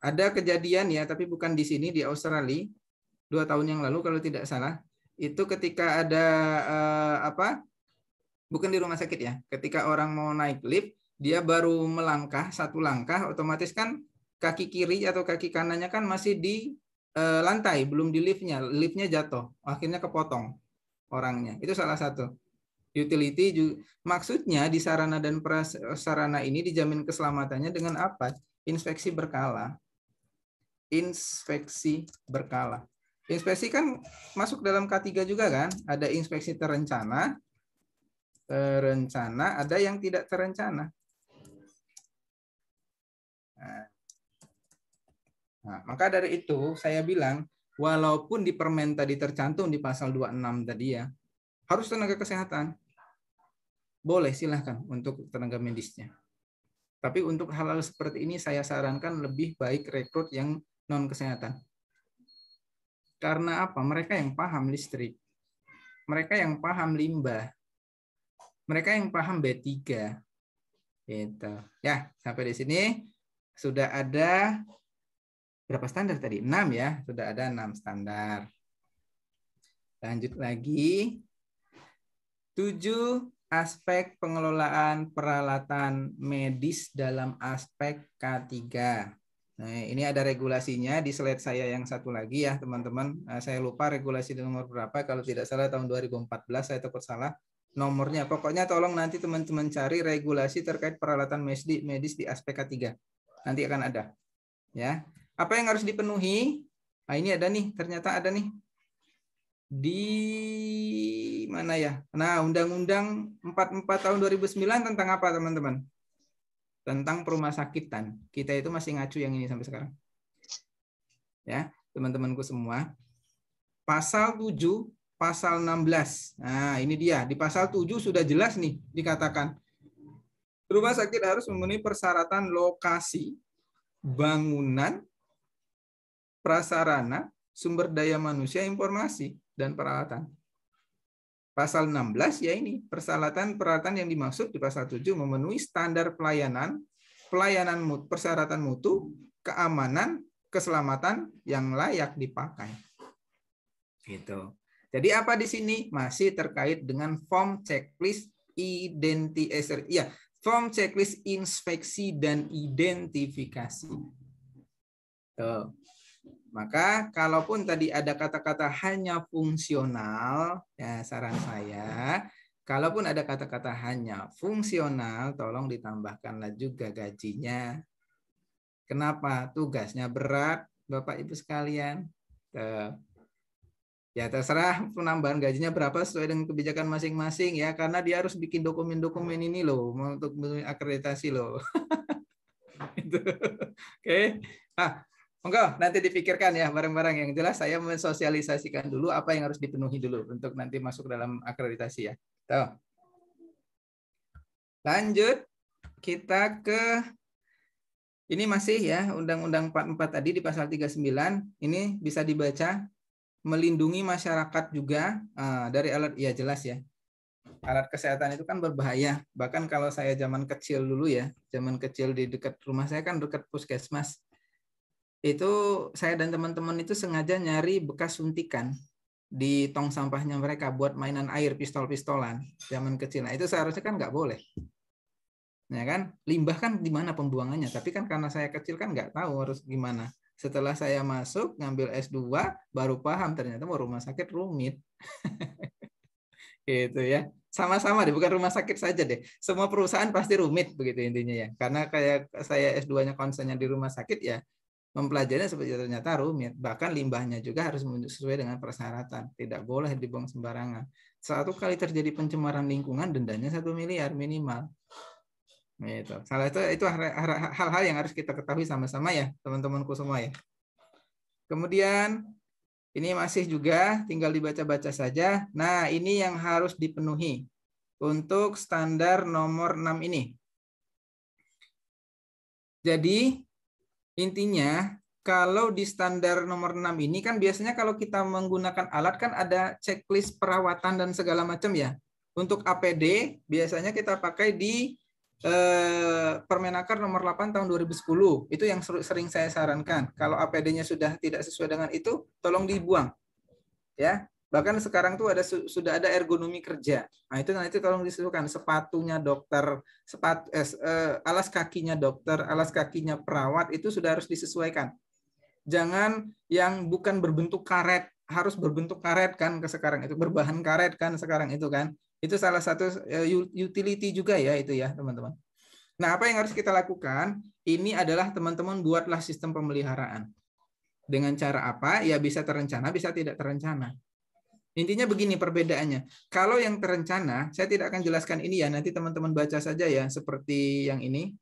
Ada kejadian ya, tapi bukan di sini, di Australia 2 tahun yang lalu kalau tidak salah. Itu ketika ada bukan di rumah sakit ya. Ketika orang mau naik lift, dia baru melangkah 1 langkah, otomatis kan kaki kiri atau kaki kanannya kan masih di lantai, belum di liftnya. Liftnya jatuh, akhirnya kepotong orangnya. Itu salah satu. Utility maksudnya di sarana dan prasarana ini dijamin keselamatannya dengan apa? Inspeksi berkala. Inspeksi berkala. Inspeksi kan masuk dalam K3 juga kan? Ada inspeksi terencana, ada yang tidak terencana. Nah, maka dari itu saya bilang, walaupun di permen tadi tercantum di pasal 26 tadi ya, harus tenaga kesehatan. Boleh, silahkan untuk tenaga medisnya. Tapi untuk hal-hal seperti ini saya sarankan lebih baik rekrut yang non-kesehatan. Karena apa? Mereka yang paham listrik. Mereka yang paham limbah. Mereka yang paham B3. Gitu. Ya, sampai di sini sudah ada berapa standar tadi? 6 ya, sudah ada 6 standar. Lanjut lagi. 7 aspek pengelolaan peralatan medis dalam aspek K3. Nah, ini ada regulasinya di slide saya yang satu lagi ya, teman-teman. Saya lupa regulasi nomor berapa, kalau tidak salah tahun 2014, saya takut salah nomornya. Pokoknya tolong nanti teman-teman cari regulasi terkait peralatan medis di aspek K3. Nanti akan ada. Ya. Apa yang harus dipenuhi? Nah, ini ada nih, ternyata ada nih. Di mana ya? Nah, Undang-Undang 44 tahun 2009 tentang apa, teman-teman? Tentang perumah sakitan. Kita itu masih ngacu yang ini sampai sekarang. Ya, teman-temanku semua. Pasal 7, pasal 16. Nah, ini dia. Di pasal 7 sudah jelas nih dikatakan. Rumah sakit harus memenuhi persyaratan lokasi, bangunan, prasarana, sumber daya manusia, informasi, dan peralatan. Pasal 16 ya ini, persyaratan yang dimaksud di pasal 7 memenuhi standar pelayanan persyaratan mutu, keamanan, keselamatan yang layak dipakai. Gitu. Jadi apa di sini? Masih terkait dengan form checklist form checklist inspeksi dan identifikasi. Tuh. Maka kalaupun tadi ada kata-kata hanya fungsional, ya saran saya, kalaupun ada kata-kata hanya fungsional, tolong ditambahkanlah juga gajinya. Kenapa? Tugasnya berat, Bapak Ibu sekalian. Ya terserah penambahan gajinya berapa sesuai dengan kebijakan masing-masing ya, karena dia harus bikin dokumen-dokumen ini loh untuk akreditasi loh. Oke. Monggo nanti dipikirkan ya bareng-bareng. Yang jelas saya mensosialisasikan dulu apa yang harus dipenuhi dulu untuk nanti masuk dalam akreditasi ya. Tuh. Lanjut kita ke ini masih ya Undang-Undang 44 tadi di pasal 39. Ini bisa dibaca melindungi masyarakat juga dari alat, ya jelas ya. Alat kesehatan itu kan berbahaya. Bahkan kalau saya zaman kecil dulu ya, zaman kecil di dekat rumah saya kan dekat puskesmas. Itu saya dan teman-teman itu sengaja nyari bekas suntikan di tong sampahnya mereka buat mainan air, pistol-pistolan zaman kecil. Nah, itu seharusnya kan nggak boleh. Ya kan? Limbah kan di mana pembuangannya, tapi kan karena saya kecil kan nggak tahu harus gimana. Setelah saya masuk ngambil S2 baru paham ternyata mau rumah sakit rumit. Gitu ya. Sama-sama deh, bukan rumah sakit saja deh. Semua perusahaan pasti rumit begitu intinya ya. Karena kayak saya S2-nya konsennya di rumah sakit ya, mempelajarinya seperti ternyata rumit. Bahkan limbahnya juga harus sesuai dengan persyaratan. Tidak boleh dibuang sembarangan. Satu kali terjadi pencemaran lingkungan, dendanya 1 miliar minimal. Gitu. Salah itu hal-hal yang harus kita ketahui sama-sama ya, teman-temanku semua ya. Kemudian ini masih juga tinggal dibaca-baca saja. Nah, ini yang harus dipenuhi untuk standar nomor 6 ini. Jadi intinya kalau di standar nomor 6 ini kan biasanya kalau kita menggunakan alat kan ada checklist perawatan dan segala macam ya. Untuk APD biasanya kita pakai di Permenaker nomor 8 tahun 2010 itu yang sering saya sarankan. Kalau APD-nya sudah tidak sesuai dengan itu, tolong dibuang. Ya, bahkan sekarang tuh sudah ada ergonomi kerja. Nah, itu nanti tolong disesuaikan sepatunya dokter, alas kakinya dokter, alas kakinya perawat itu sudah harus disesuaikan. Jangan yang bukan berbentuk karet, harus berbentuk karet kan ke sekarang itu, berbahan karet kan sekarang itu kan. Itu salah satu utility juga ya itu ya, teman-teman. Nah, apa yang harus kita lakukan? Ini adalah teman-teman buatlah sistem pemeliharaan. Dengan cara apa? Ya bisa terencana, bisa tidak terencana. Intinya begini perbedaannya. Kalau yang terencana, saya tidak akan jelaskan ini ya, nanti teman-teman baca saja ya, seperti yang ini.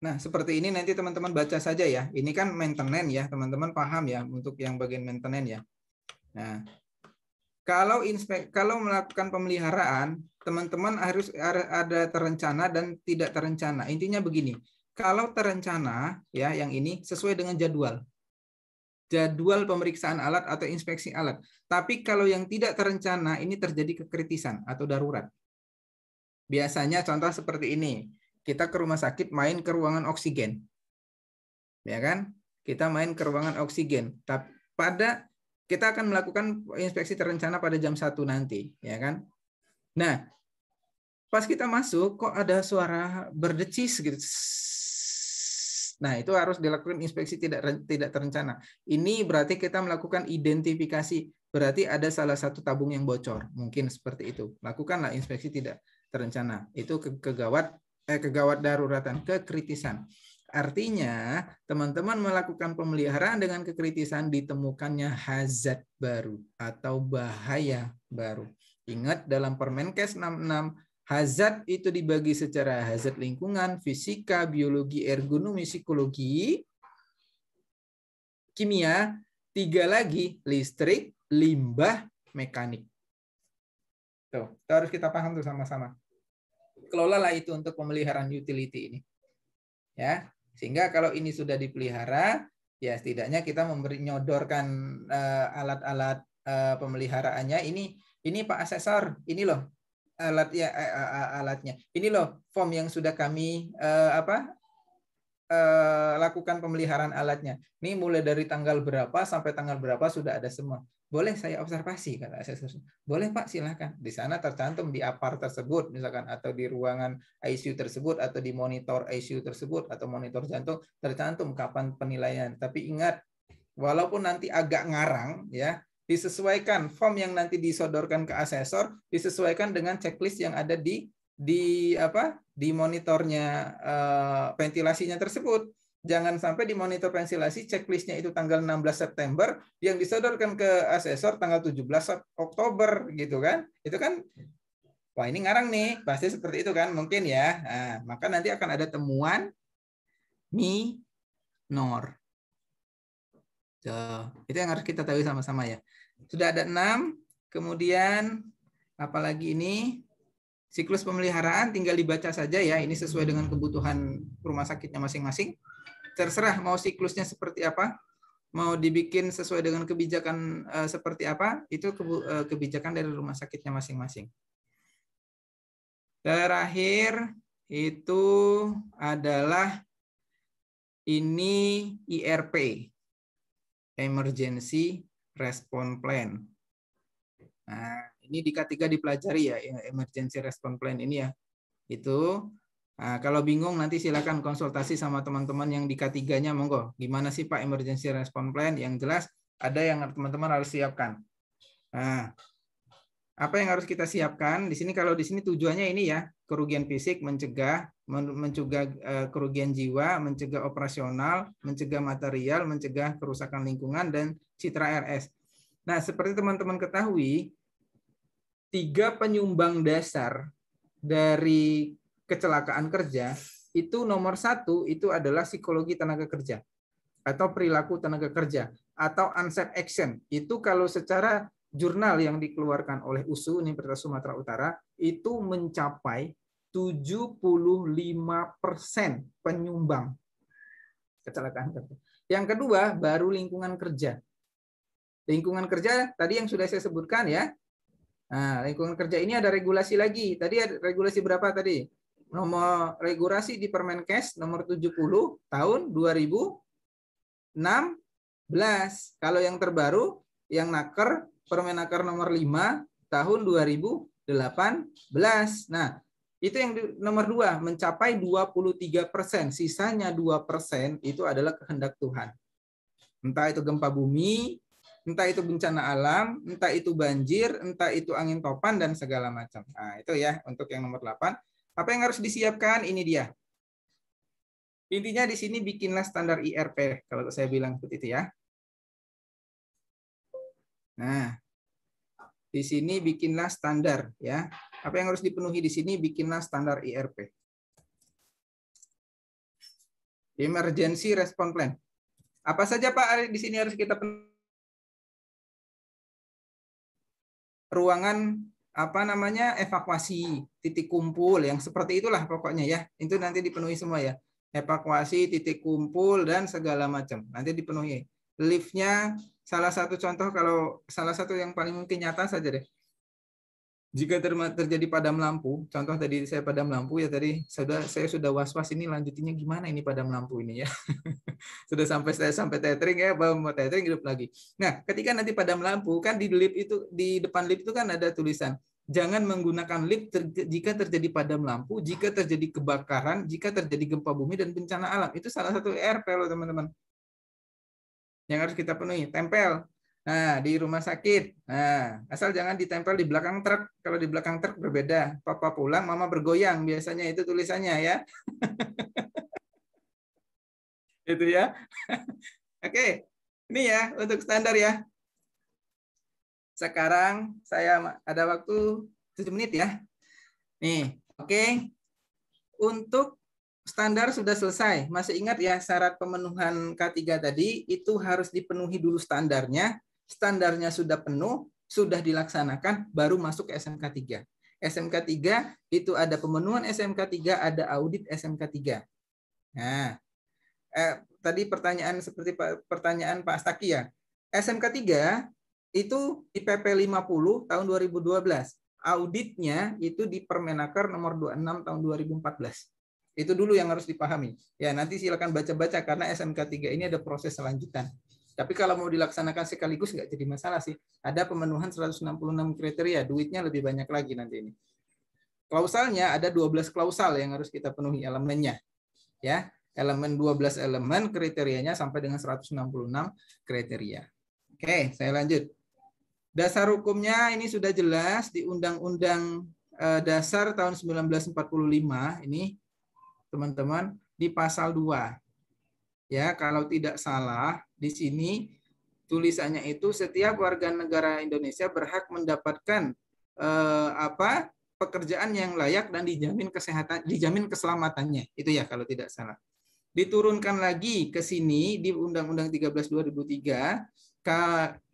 Nah, seperti ini nanti teman-teman baca saja ya. Ini kan maintenance ya, teman-teman paham ya untuk yang bagian maintenance ya. Nah, kalau melakukan pemeliharaan, teman-teman harus ada terencana dan tidak terencana. Intinya begini, kalau terencana ya yang ini sesuai dengan jadwal pemeriksaan alat atau inspeksi alat. Tapi kalau yang tidak terencana ini terjadi kekritisan atau darurat. Biasanya contoh seperti ini. Kita ke rumah sakit main ke ruangan oksigen. Ya kan? Kita main ke ruangan oksigen. Tapi kita akan melakukan inspeksi terencana pada jam 1 nanti, ya kan? Nah, pas kita masuk kok ada suara berdecis gitu. Nah, itu harus dilakukan inspeksi tidak terencana. Ini berarti kita melakukan identifikasi, berarti ada salah satu tabung yang bocor. Mungkin seperti itu. Lakukanlah inspeksi tidak terencana. Itu kegawat daruratan, kekritisan. Artinya, teman-teman melakukan pemeliharaan dengan kekritisan ditemukannya hazard baru atau bahaya baru. Ingat dalam Permenkes 66, hazard itu dibagi secara hazard lingkungan, fisika, biologi, ergonomi, psikologi, kimia, 3 lagi listrik, limbah, mekanik. Tuh, itu harus kita paham tuh sama-sama. Kelolalah itu untuk pemeliharaan utility ini. Ya, sehingga kalau ini sudah dipelihara, ya setidaknya kita nyodorkan alat-alat pemeliharaannya. Ini Pak Asesor, ini loh alatnya. Ini loh form yang sudah kami lakukan pemeliharaan alatnya. Ini mulai dari tanggal berapa sampai tanggal berapa sudah ada semua. Boleh saya observasi, kata asesor. Boleh Pak, silakan. Di sana tercantum di apar tersebut, misalkan, atau di ruangan ICU tersebut, atau di monitor ICU tersebut, atau monitor jantung, tercantum kapan penilaian. Tapi ingat, walaupun nanti agak ngarang, ya, disesuaikan form yang nanti disodorkan ke asesor, disesuaikan dengan checklist yang ada di monitornya ventilasinya tersebut. Jangan sampai di monitor ventilasi checklistnya itu tanggal 16 September yang disodorkan ke asesor tanggal 17 Oktober gitu kan. Itu kan wah ini ngarang nih, pasti seperti itu kan mungkin ya. Nah, maka nanti akan ada temuan minor. Itu yang harus kita tahu sama-sama ya. Sudah ada 6, kemudian apalagi ini siklus pemeliharaan tinggal dibaca saja ya, ini sesuai dengan kebutuhan rumah sakitnya masing-masing. Terserah mau siklusnya seperti apa, mau dibikin sesuai dengan kebijakan seperti apa, itu kebijakan dari rumah sakitnya masing-masing. Terakhir itu adalah ini IRP, Emergency Response Plan. Nah, ini di K3 dipelajari ya, Emergency Response Plan ini ya. Itu nah, kalau bingung nanti silakan konsultasi sama teman-teman yang di K3-nya, monggo. Gimana sih Pak Emergency Response Plan? Yang jelas ada yang teman-teman harus siapkan. Nah, apa yang harus kita siapkan? Di sini kalau di sini tujuannya ini ya, kerugian fisik, mencegah kerugian jiwa, mencegah operasional, mencegah material, mencegah kerusakan lingkungan dan citra RS. Nah, seperti teman-teman ketahui, 3 penyumbang dasar dari kecelakaan kerja itu nomor 1 itu adalah psikologi tenaga kerja atau perilaku tenaga kerja atau unsafe action. Itu kalau secara jurnal yang dikeluarkan oleh USU Universitas Sumatera Utara itu mencapai 75% penyumbang kecelakaan kerja. Yang kedua baru lingkungan kerja. Lingkungan kerja tadi yang sudah saya sebutkan ya, Nah, lingkungan kerja ini ada regulasi lagi. Tadi ada regulasi berapa tadi? Nomor regulasi di Permenkes nomor 70 tahun 2016. Kalau yang terbaru, yang naker, Permenaker nomor 5 tahun 2018. Nah, itu yang nomor 2, mencapai 23%. Sisanya 2% itu adalah kehendak Tuhan. Entah itu gempa bumi, entah itu bencana alam, entah itu banjir, entah itu angin topan, dan segala macam. Nah, itu ya untuk yang nomor 8. Apa yang harus disiapkan? Ini dia. Intinya di sini bikinlah standar IRP, kalau saya bilang seperti itu ya. Nah, di sini bikinlah standar ya. Apa yang harus dipenuhi di sini? Bikinlah standar IRP. Emergency Response Plan. Apa saja Pak di sini harus kita penuhi? Ruangan apa namanya evakuasi, titik kumpul yang seperti itulah pokoknya ya. Itu nanti dipenuhi semua ya. Evakuasi, titik kumpul dan segala macam. Nanti dipenuhi. Liftnya salah satu contoh, kalau salah satu yang paling mungkin nyata saja deh. Jika terjadi padam lampu, contoh tadi saya padam lampu ya tadi, saya sudah was-was ini lanjutinnya gimana ini padam lampu ini ya. Sudah sampai tethering ya, baru mau tethering hidup lagi. Nah, ketika nanti padam lampu kan di lift itu, di depan lift itu kan ada tulisan jangan menggunakan lift jika terjadi padam lampu, jika terjadi kebakaran, jika terjadi gempa bumi dan bencana alam. Itu salah satu ERP loh teman-teman. Yang harus kita penuhi, tempel. Nah, di rumah sakit. Nah, asal jangan ditempel di belakang truk. Kalau di belakang truk berbeda. Papa pulang, mama bergoyang. Biasanya itu tulisannya ya. Itu ya. Oke. Ini ya untuk standar ya. Sekarang saya ada waktu 7 menit ya. Nih, oke. Untuk standar sudah selesai. Masih ingat ya syarat pemenuhan K3 tadi itu harus dipenuhi dulu standarnya. Standarnya sudah penuh, sudah dilaksanakan, baru masuk ke SMK 3. SMK 3 itu ada pemenuhan SMK 3, ada audit SMK 3. Nah, tadi pertanyaan seperti pertanyaan Pak Astaki ya. SMK 3 itu di PP 50 tahun 2012. Auditnya itu di Permenaker nomor 26 tahun 2014. Itu dulu yang harus dipahami. Ya, nanti silakan baca-baca karena SMK 3 ini ada proses selanjutan. Tapi kalau mau dilaksanakan sekaligus nggak jadi masalah sih. Ada pemenuhan 166 kriteria, duitnya lebih banyak lagi nanti ini. Klausalnya ada 12 klausal yang harus kita penuhi elemennya. Ya, elemen 12 elemen kriterianya sampai dengan 166 kriteria. Oke, saya lanjut. Dasar hukumnya ini sudah jelas di Undang-Undang Dasar tahun 1945 ini teman-teman di pasal 2. Ya, kalau tidak salah di sini tulisannya itu setiap warga negara Indonesia berhak mendapatkan pekerjaan yang layak dan dijamin kesehatan, dijamin keselamatannya. Itu ya kalau tidak salah. Diturunkan lagi ke sini di Undang-Undang 13 2003.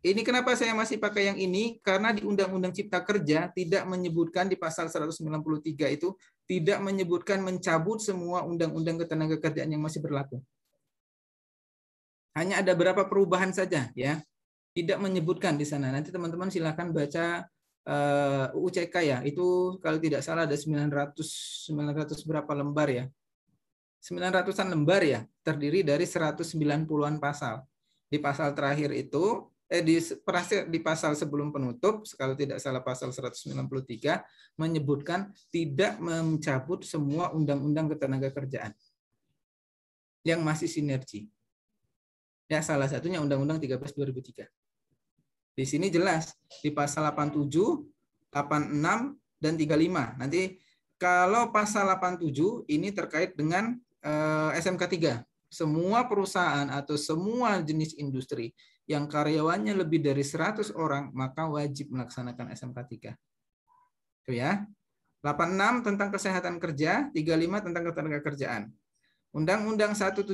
Ini kenapa saya masih pakai yang ini? Karena di Undang-Undang Cipta Kerja tidak menyebutkan di pasal 193 itu tidak menyebutkan mencabut semua undang-undang ketenagakerjaan yang masih berlaku. Hanya ada beberapa perubahan saja ya. Tidak menyebutkan di sana. Nanti teman-teman silakan baca UU CK ya. Itu kalau tidak salah ada 900 berapa lembar ya. 900-an lembar ya, terdiri dari 190-an pasal. Di pasal terakhir itu di pasal sebelum penutup, kalau tidak salah pasal 193 menyebutkan tidak mencabut semua undang-undang ketenagakerjaan yang masih sinergi. Ya, salah satunya Undang-Undang 13 2003. Di sini jelas di pasal 87, 86 dan 35. Nanti kalau pasal 87 ini terkait dengan SMK 3. Semua perusahaan atau semua jenis industri yang karyawannya lebih dari 100 orang maka wajib melaksanakan SMK 3. Itu ya. 86 tentang kesehatan kerja, 35 tentang ketenagakerjaan. Undang-Undang 170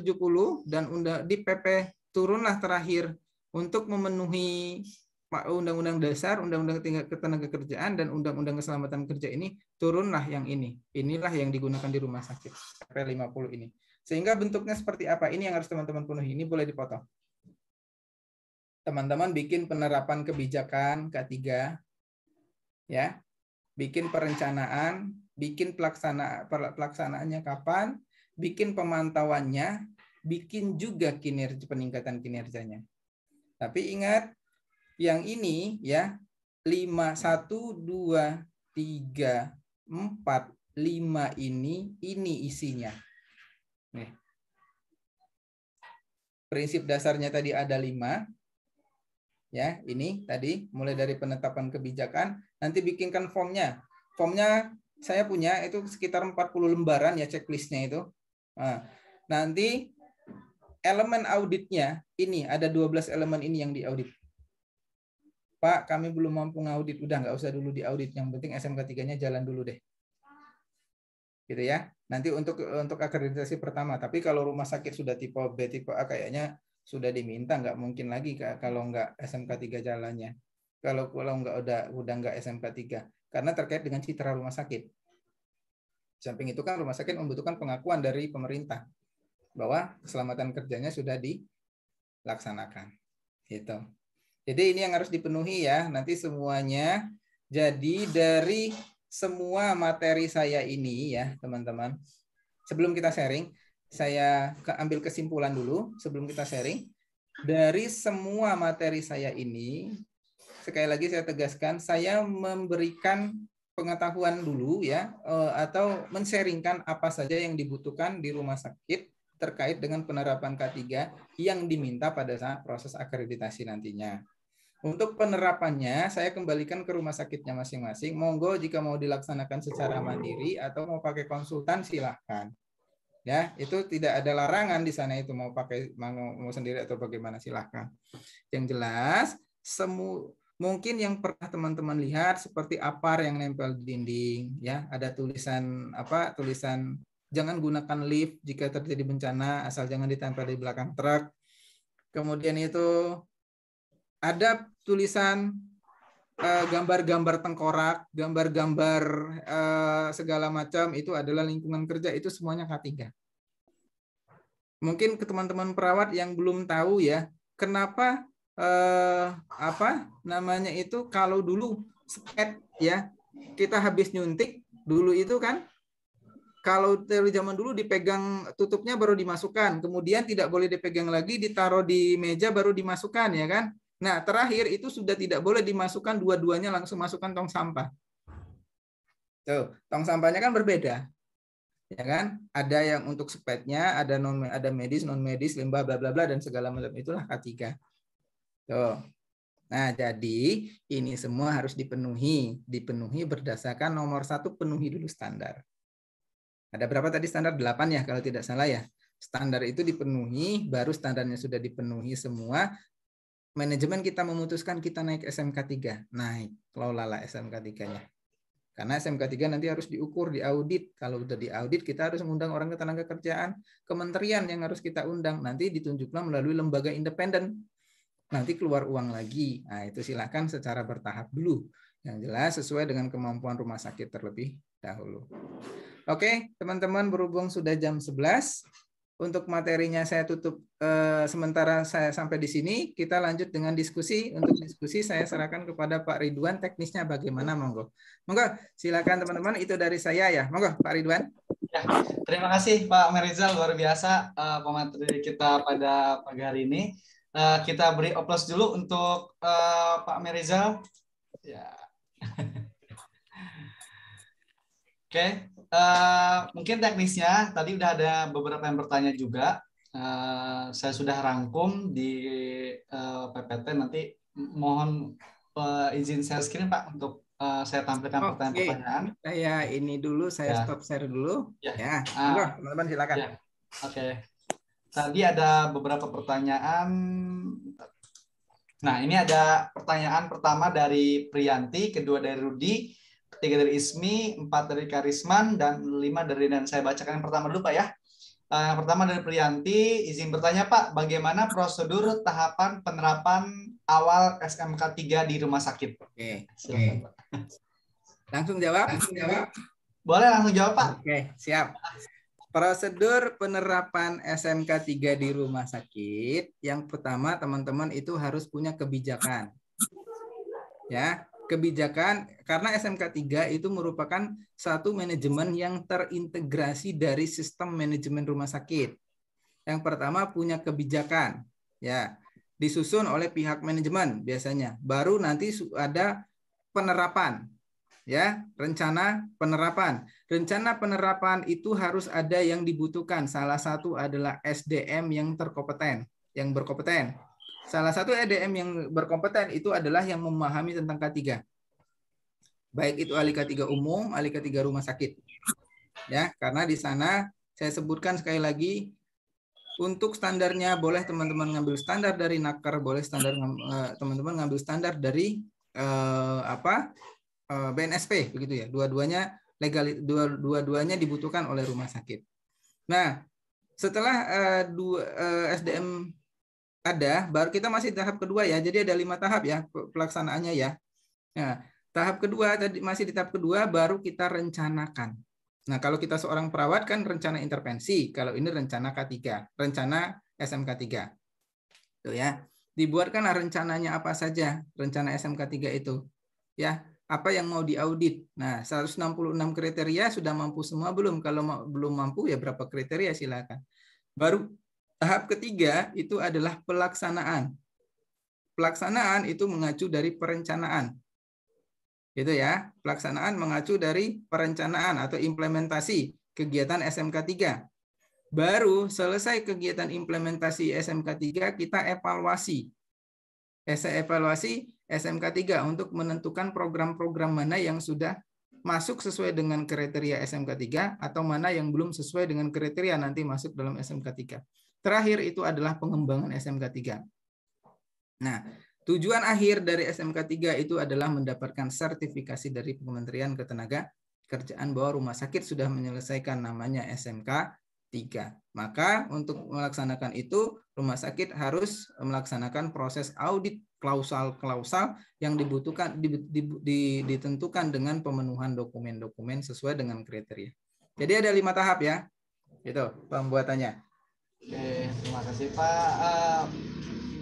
dan di PP turunlah terakhir untuk memenuhi Undang-Undang Dasar, Undang-Undang Ketenagakerjaan dan Undang-Undang Keselamatan Kerja ini turunlah yang ini. Inilah yang digunakan di rumah sakit PP 50 ini. Sehingga bentuknya seperti apa? Ini yang harus teman-teman penuhi. Ini boleh dipotong. Teman-teman bikin penerapan kebijakan K3 Ya, bikin perencanaan, bikin pelaksanaannya kapan, bikin pemantauannya, bikin juga peningkatan kinerjanya. Tapi ingat, yang ini ya 5, 1, 2, 3, 4, 5 ini isinya. Nih. Prinsip dasarnya tadi ada 5. Ya, ini tadi mulai dari penetapan kebijakan, nanti bikinkan formnya. Formnya saya punya itu sekitar 40 lembaran ya checklistnya itu. Nah, nanti elemen auditnya ini ada 12 elemen ini yang diaudit. Pak, kami belum mampu ngaudit, udah nggak usah dulu diaudit. Yang penting SMK 3-nya jalan dulu deh. Gitu ya. Nanti untuk akreditasi pertama. Tapi kalau rumah sakit sudah tipe B, tipe A kayaknya sudah diminta, nggak mungkin lagi kalau nggak SMK 3 jalannya. Kalau nggak udah nggak SMK 3. Karena terkait dengan citra rumah sakit. Samping itu kan rumah sakit membutuhkan pengakuan dari pemerintah bahwa keselamatan kerjanya sudah dilaksanakan. Gitu. Jadi ini yang harus dipenuhi ya. Nanti semuanya jadi dari semua materi saya ini ya, teman-teman. Sebelum kita sharing, saya ambil kesimpulan dulu sebelum kita sharing. Dari semua materi saya ini, sekali lagi saya tegaskan, saya memberikan pengetahuan dulu ya, atau men-sharingkan apa saja yang dibutuhkan di rumah sakit terkait dengan penerapan K3 yang diminta pada saat proses akreditasi nantinya. Untuk penerapannya, saya kembalikan ke rumah sakitnya masing-masing. Monggo jika mau dilaksanakan secara mandiri atau mau pakai konsultan, silahkan. Ya, itu tidak ada larangan di sana itu mau sendiri atau bagaimana, silahkan. Yang jelas, mungkin yang pernah teman-teman lihat seperti APAR yang nempel di dinding, ya, ada tulisan jangan gunakan lift jika terjadi bencana, asal jangan ditempel di belakang truk. Kemudian itu ada tulisan gambar-gambar tengkorak, gambar-gambar segala macam, itu adalah lingkungan kerja, itu semuanya K3. Mungkin ke teman-teman perawat yang belum tahu ya, kenapa kalau dulu spet ya, kita habis nyuntik dulu itu kan, kalau dari zaman dulu dipegang tutupnya baru dimasukkan, kemudian tidak boleh dipegang lagi, ditaruh di meja baru dimasukkan ya kan. Nah, terakhir itu sudah tidak boleh dimasukkan dua-duanya, langsung masukkan tong sampah. Tuh, tong sampahnya kan berbeda. Ya kan? Ada yang untuk spetnya, ada medis, non medis, limbah bla bla bla dan segala macam, itulah K3. Tuh. Nah, jadi ini semua harus dipenuhi berdasarkan nomor 1, penuhi dulu standar. Ada berapa tadi standar? 8 ya kalau tidak salah ya. Standar itu dipenuhi, baru standarnya sudah dipenuhi semua, manajemen kita memutuskan kita naik SMK 3. Naik, kelolalah SMK 3-nya. Karena SMK 3 nanti harus diukur, diaudit. Kalau udah diaudit, kita harus mengundang orang ketenaga kerjaan. Kementerian yang harus kita undang. Nanti ditunjuklah melalui lembaga independen. Nanti keluar uang lagi. Nah, itu silakan secara bertahap dulu. Yang jelas sesuai dengan kemampuan rumah sakit terlebih dahulu. Oke, teman-teman, berhubung sudah jam 11. Untuk materinya saya tutup sementara saya sampai di sini. Kita lanjut dengan diskusi. Untuk diskusi saya serahkan kepada Pak Ridwan, teknisnya bagaimana, monggo. Monggo, silakan teman-teman, itu dari saya ya. Monggo Pak Ridwan. Ya, terima kasih Pak Merizal, luar biasa pemateri kita pada pagi hari ini. Kita beri aplaus dulu untuk Pak Merizal. Ya. Oke. Mungkin teknisnya tadi udah ada beberapa yang bertanya juga. Saya sudah rangkum di PPT, nanti mohon izin share screen Pak untuk saya tampilkan pertanyaan-pertanyaan. Saya ini dulu, saya stop share dulu. Ya, teman-teman silakan. Ya. Oke. Tadi ada beberapa pertanyaan. Nah, ini ada pertanyaan pertama dari Priyanti, kedua dari Rudi, 3 dari Ismi, 4 dari Karisman, dan 5 dari Dan. Saya bacakan yang pertama dulu Pak ya. Yang pertama dari Priyanti, izin bertanya Pak, bagaimana prosedur tahapan penerapan awal SMK 3 di rumah sakit? Oke. Langsung jawab? Boleh langsung jawab Pak. Oke, siap. Prosedur penerapan SMK 3 di rumah sakit, yang pertama teman-teman itu harus punya kebijakan. Ya, kebijakan, karena SMK 3 itu merupakan satu manajemen yang terintegrasi dari sistem manajemen rumah sakit. Yang pertama punya kebijakan, ya, disusun oleh pihak manajemen biasanya. Baru nanti ada penerapan, ya, rencana penerapan. Rencana penerapan itu harus ada yang dibutuhkan. Salah satu adalah SDM yang terkompeten, yang berkompeten. Salah satu SDM yang berkompeten itu adalah yang memahami tentang K3. Baik itu ahli K3 umum, ahli K3 rumah sakit. Ya, karena di sana saya sebutkan sekali lagi, untuk standarnya boleh teman-teman ngambil standar dari Naker, boleh teman-teman ngambil standar dari BNSP begitu ya. Dua-duanya legal, dua-duanya dibutuhkan oleh rumah sakit. Nah, setelah SDM ada, baru kita masih tahap kedua ya. Jadi ada 5 tahap ya pelaksanaannya ya. Nah, tahap kedua tadi masih di tahap kedua baru kita rencanakan. Nah, kalau kita seorang perawat kan rencana intervensi, kalau ini rencana K3, rencana SMK 3. Tuh ya. Dibuatkanlah rencananya apa saja, rencana SMK 3 itu. Ya, apa yang mau diaudit. Nah, 166 kriteria sudah mampu semua belum? Kalau belum mampu ya berapa kriteria silakan. Baru tahap ketiga itu adalah pelaksanaan. Pelaksanaan itu mengacu dari perencanaan. Gitu ya. Pelaksanaan mengacu dari perencanaan atau implementasi kegiatan SMK 3. Baru selesai kegiatan implementasi SMK 3, kita evaluasi. Evaluasi SMK 3 untuk menentukan program-program mana yang sudah masuk sesuai dengan kriteria SMK 3 atau mana yang belum sesuai dengan kriteria nanti masuk dalam SMK 3. Terakhir itu adalah pengembangan SMK 3. Nah, tujuan akhir dari SMK 3 itu adalah mendapatkan sertifikasi dari Kementerian Ketenagakerjaan bahwa rumah sakit sudah menyelesaikan namanya SMK 3. Maka untuk melaksanakan itu, rumah sakit harus melaksanakan proses audit klausal-klausal yang dibutuhkan ditentukan dengan pemenuhan dokumen-dokumen sesuai dengan kriteria. Jadi ada 5 tahap ya. Itu pembuatannya. Oke, terima kasih Pak.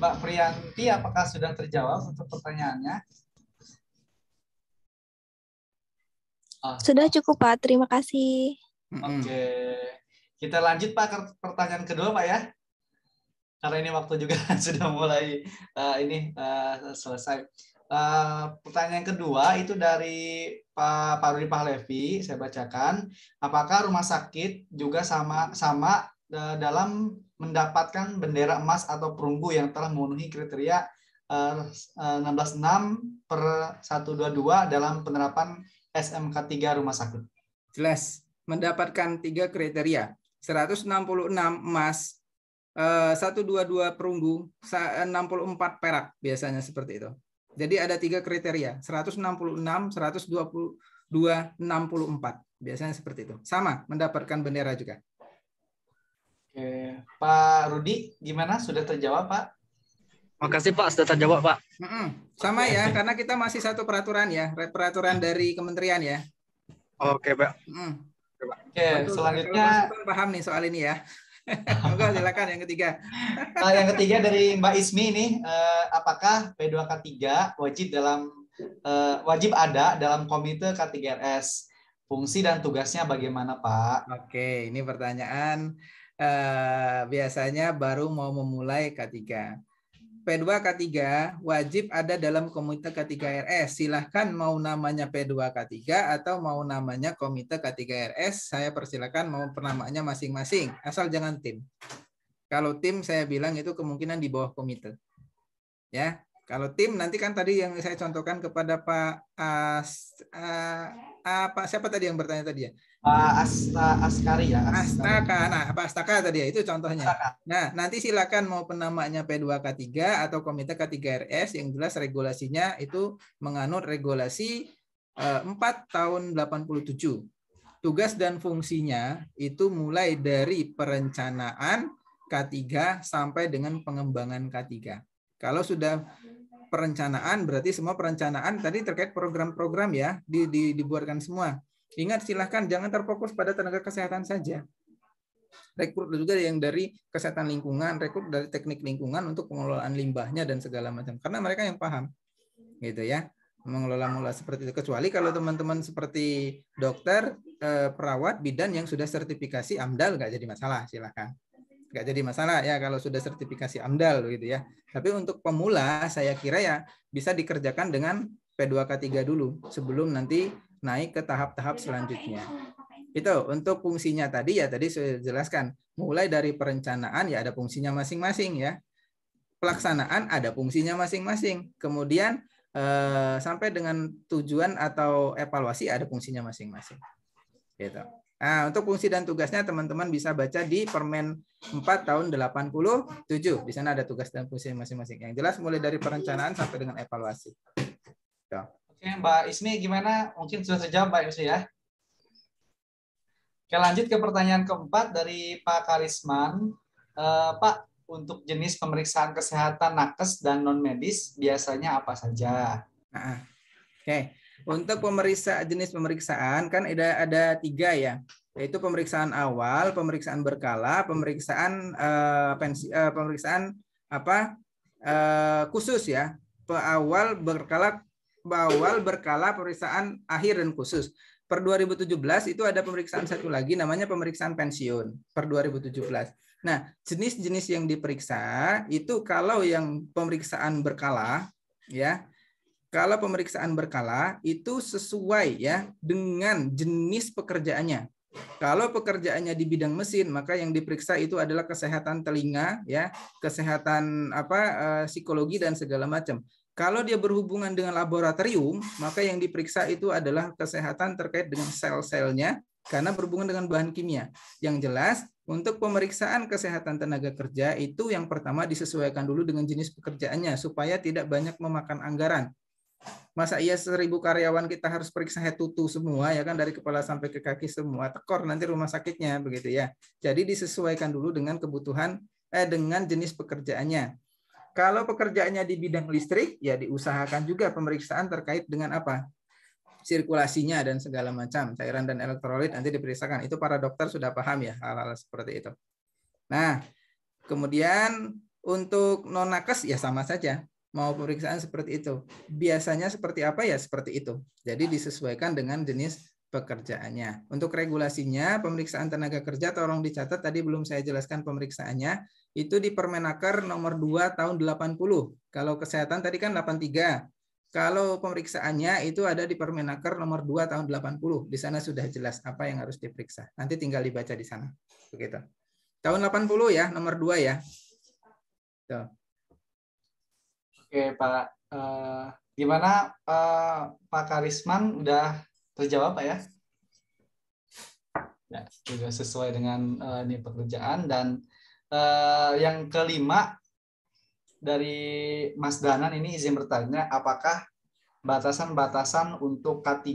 Mbak Priyanti, apakah sudah terjawab untuk pertanyaannya? Sudah cukup Pak, terima kasih. Oke, kita lanjut Pak ke pertanyaan kedua Pak ya. Karena ini waktu juga sudah mulai selesai. Pertanyaan kedua itu dari Pak Rudi Pahlevi, saya bacakan. Apakah rumah sakit juga sama dalam mendapatkan bendera emas atau perunggu yang telah memenuhi kriteria 16.6/122 dalam penerapan SMK 3 rumah sakit? Jelas, mendapatkan 3 kriteria. 166 emas, 122 perunggu, 64 perak biasanya seperti itu. Jadi ada 3 kriteria, 166, 122, 64. Biasanya seperti itu. Sama, mendapatkan bendera juga. Oke, Pak Rudi, gimana? Sudah terjawab, Pak? Makasih Pak, sudah terjawab Pak. Sama ya, karena kita masih satu peraturan ya, peraturan dari kementerian ya. Oke Pak. Oke, selanjutnya paham nih soal ini ya. Monggo silakan yang ketiga. Yang ketiga dari Mbak Ismi ini, apakah P2K3 wajib ada dalam komite K3RS? Fungsi dan tugasnya bagaimana, Pak? Oke, ini pertanyaan biasanya baru mau memulai K3. P2K3 wajib ada dalam komite K3RS. Silahkan mau namanya P2K3 atau mau namanya komite K3RS. Saya persilakan mau penamaannya masing-masing. Asal jangan tim. Kalau tim saya bilang itu kemungkinan di bawah komite. Ya, kalau tim nanti kan tadi yang saya contohkan kepada Pak siapa tadi yang bertanya tadi ya? Askari ya. Astaka. Nah, Pak Astaka tadi ya, itu contohnya. Nah, nanti silakan mau penamanya P2K3 atau Komite K3RS, yang jelas regulasinya itu menganut regulasi 4 tahun 87. Tugas dan fungsinya itu mulai dari perencanaan K3 sampai dengan pengembangan K3. Kalau sudah perencanaan, berarti semua perencanaan tadi terkait program-program ya, dibuatkan semua. Ingat, silahkan jangan terfokus pada tenaga kesehatan saja. Rekrut juga yang dari kesehatan lingkungan, rekrut dari teknik lingkungan untuk pengelolaan limbahnya dan segala macam. Karena mereka yang paham, gitu ya. mengelola seperti itu. Kecuali kalau teman-teman seperti dokter, perawat, bidan yang sudah sertifikasi AMDAL nggak jadi masalah, silakan. Nggak jadi masalah ya kalau sudah sertifikasi AMDAL gitu ya. Tapi untuk pemula saya kira ya bisa dikerjakan dengan P2K3 dulu sebelum nanti naik ke tahap-tahap selanjutnya. Itu untuk fungsinya tadi ya, tadi saya jelaskan. Mulai dari perencanaan ya ada fungsinya masing-masing ya. Pelaksanaan ada fungsinya masing-masing. Kemudian sampai dengan tujuan atau evaluasi ada fungsinya masing-masing. Gitu. Nah, untuk fungsi dan tugasnya teman-teman bisa baca di Permen 4 tahun 87. Di sana ada tugas dan fungsi masing-masing. Yang jelas mulai dari perencanaan sampai dengan evaluasi. Gitu. Oke, Mbak Ismi gimana? Mungkin sudah terjawab Mbak Ismi ya. Oke, lanjut ke pertanyaan keempat dari Pak Karisman. Pak, untuk jenis pemeriksaan kesehatan nakes dan non medis biasanya apa saja? Oke, untuk jenis pemeriksaan kan ada 3 ya, yaitu pemeriksaan awal, pemeriksaan berkala, pemeriksaan khusus ya, awal berkala, pemeriksaan akhir dan khusus. Per 2017 itu ada pemeriksaan satu lagi namanya pemeriksaan pensiun per 2017. Nah, jenis-jenis yang diperiksa itu kalau yang pemeriksaan berkala ya, kalau pemeriksaan berkala itu sesuai ya dengan jenis pekerjaannya. Kalau pekerjaannya di bidang mesin, maka yang diperiksa itu adalah kesehatan telinga ya, kesehatan psikologi dan segala macam. Kalau dia berhubungan dengan laboratorium, maka yang diperiksa itu adalah kesehatan terkait dengan sel-selnya karena berhubungan dengan bahan kimia. Yang jelas untuk pemeriksaan kesehatan tenaga kerja itu yang pertama disesuaikan dulu dengan jenis pekerjaannya supaya tidak banyak memakan anggaran. Masa iya 1000 karyawan kita harus periksa head to toe semua ya kan, dari kepala sampai ke kaki semua, tekor nanti rumah sakitnya begitu ya. Jadi disesuaikan dulu dengan kebutuhan dengan jenis pekerjaannya. Kalau pekerjaannya di bidang listrik ya diusahakan juga pemeriksaan terkait dengan apa? Sirkulasinya dan segala macam, cairan dan elektrolit nanti diperiksakan. Itu para dokter sudah paham ya hal-hal seperti itu. Nah, kemudian untuk non nakes ya sama saja. Mau pemeriksaan seperti itu. Biasanya seperti apa ya seperti itu. Jadi disesuaikan dengan jenis pekerjaannya. Untuk regulasinya, pemeriksaan tenaga kerja tolong dicatat, tadi belum saya jelaskan pemeriksaannya, itu di Permenaker nomor 2 tahun 80. Kalau kesehatan tadi kan 83. Kalau pemeriksaannya itu ada di Permenaker nomor 2 tahun 80. Di sana sudah jelas apa yang harus diperiksa. Nanti tinggal dibaca di sana. Begitu. Tahun 80 ya, nomor 2 ya. Tuh. Oke, Pak. Gimana Pak Karisman udah terjawab Pak ya? Ya, juga sesuai dengan ini pekerjaan. Dan yang kelima dari Mas Danan ini izin bertanya, apakah batasan-batasan untuk K3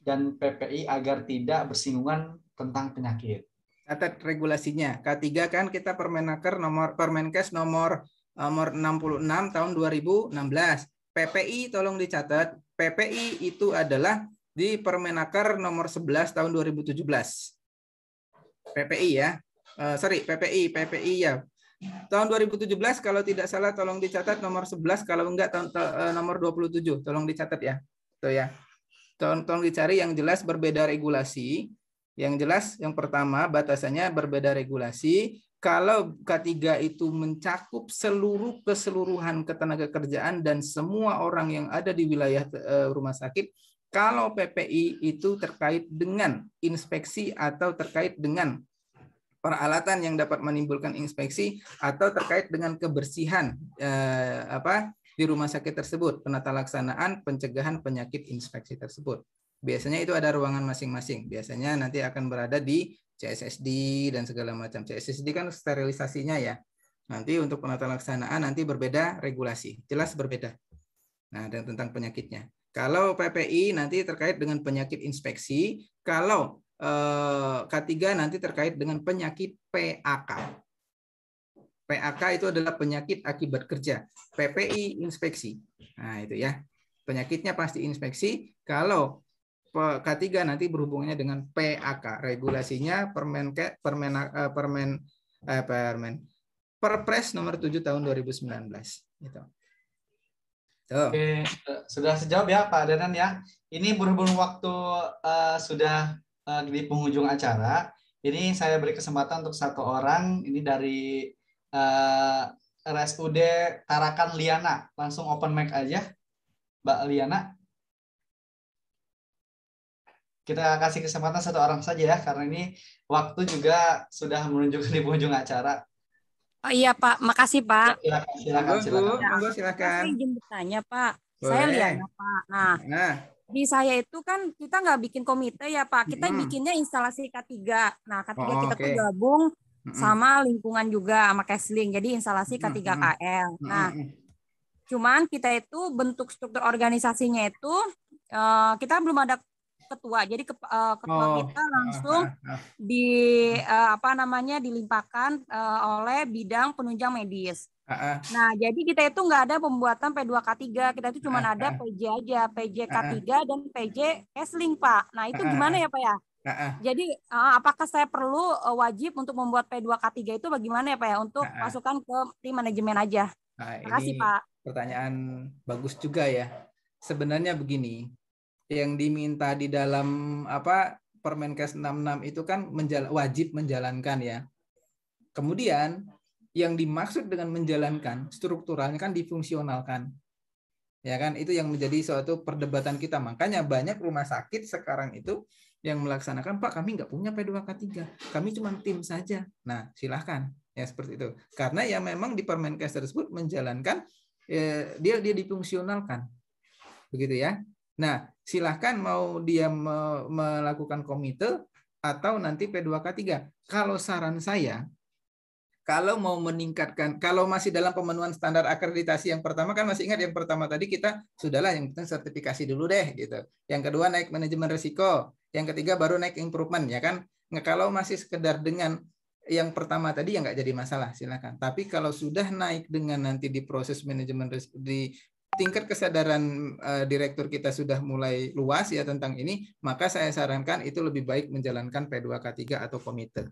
dan PPI agar tidak bersinggungan tentang penyakit? Catat regulasinya. K3 kan kita Permenkes nomor 66 tahun 2016. PPI tolong dicatat. PPI itu adalah di Permenaker nomor 11 tahun 2017. PPI ya. PPI ya. Tahun 2017 kalau tidak salah tolong dicatat nomor 11, kalau enggak nomor 27. Tolong dicatat ya. Tuh ya. Tolong dicari yang jelas berbeda regulasi. Yang jelas yang pertama batasannya berbeda regulasi. Kalau K3 itu mencakup keseluruhan ketenaga kerjaan dan semua orang yang ada di wilayah rumah sakit. Kalau PPI itu terkait dengan inspeksi atau terkait dengan peralatan yang dapat menimbulkan inspeksi atau terkait dengan kebersihan di rumah sakit tersebut, penata laksanaan pencegahan penyakit inspeksi tersebut. Biasanya itu ada ruangan masing-masing. Biasanya nanti akan berada di CSSD dan segala macam. CSSD kan sterilisasinya ya. Nanti untuk penata laksanaan nanti berbeda regulasi, jelas berbeda. Nah, dan tentang penyakitnya. Kalau PPI nanti terkait dengan penyakit inspeksi, kalau K3 nanti terkait dengan penyakit PAK. PAK itu adalah penyakit akibat kerja. PPI inspeksi. Nah, itu ya. Penyakitnya pasti inspeksi. Kalau K3 nanti berhubungannya dengan PAK. Regulasinya Perpres nomor 7 tahun 2019. Gitu. Tuh. Oke, sudah sejawab ya Pak Danan ya. Ini berhubung waktu sudah di penghujung acara, ini saya beri kesempatan untuk satu orang, ini dari RSUD Tarakan Liana. Langsung open mic aja, Mbak Liana. Kita kasih kesempatan satu orang saja ya, karena ini waktu juga sudah menunjukkan di penghujung acara. Oh iya Pak, makasih Pak. Silakan. Monggo silakan. Saya izin bertanya Pak. Boleh. Saya Liana Pak. Nah, di saya itu kan kita nggak bikin komite ya Pak. Kita bikinnya instalasi K3. Nah, K3 kita tuh gabung sama lingkungan juga sama Kesling. Jadi instalasi K3KL. Nah, cuman kita itu bentuk struktur organisasinya itu kita belum ada ketua. Jadi ketua kita langsung dilimpahkan oleh bidang penunjang medis. Nah, jadi kita itu nggak ada pembuatan P2K3, kita itu cuma ada PJ aja, PJ K3 dan PJ Kesling, Pak. Nah, itu gimana ya, Pak ya? Jadi, apakah saya perlu wajib untuk membuat P2K3 itu bagaimana ya, Pak ya, untuk masukkan ke tim manajemen aja? Terima kasih, Pak. Pertanyaan bagus juga ya. Sebenarnya begini, yang diminta di dalam Permenkes 66 itu kan wajib menjalankan ya. Kemudian yang dimaksud dengan menjalankan strukturalnya kan difungsionalkan. Ya kan, itu yang menjadi suatu perdebatan kita. Makanya banyak rumah sakit sekarang itu yang melaksanakan, Pak, kami nggak punya P2K3, kami cuma tim saja. Nah, silahkan ya seperti itu. Karena ya memang di Permenkes tersebut menjalankan dia difungsionalkan. Begitu ya. Nah, silahkan mau dia melakukan komite atau nanti P2K3. Kalau saran saya, kalau mau meningkatkan, kalau masih dalam pemenuhan standar akreditasi yang pertama, kan masih ingat yang pertama tadi kita sudahlah yang penting sertifikasi dulu deh gitu. Yang kedua naik manajemen risiko, yang ketiga baru naik improvement ya kan. Nah, kalau masih sekedar dengan yang pertama tadi ya nggak jadi masalah, silakan. Tapi kalau sudah naik dengan nanti di proses manajemen risiko, di tingkat kesadaran direktur kita sudah mulai luas ya tentang ini, maka saya sarankan itu lebih baik menjalankan P2K3 atau komite.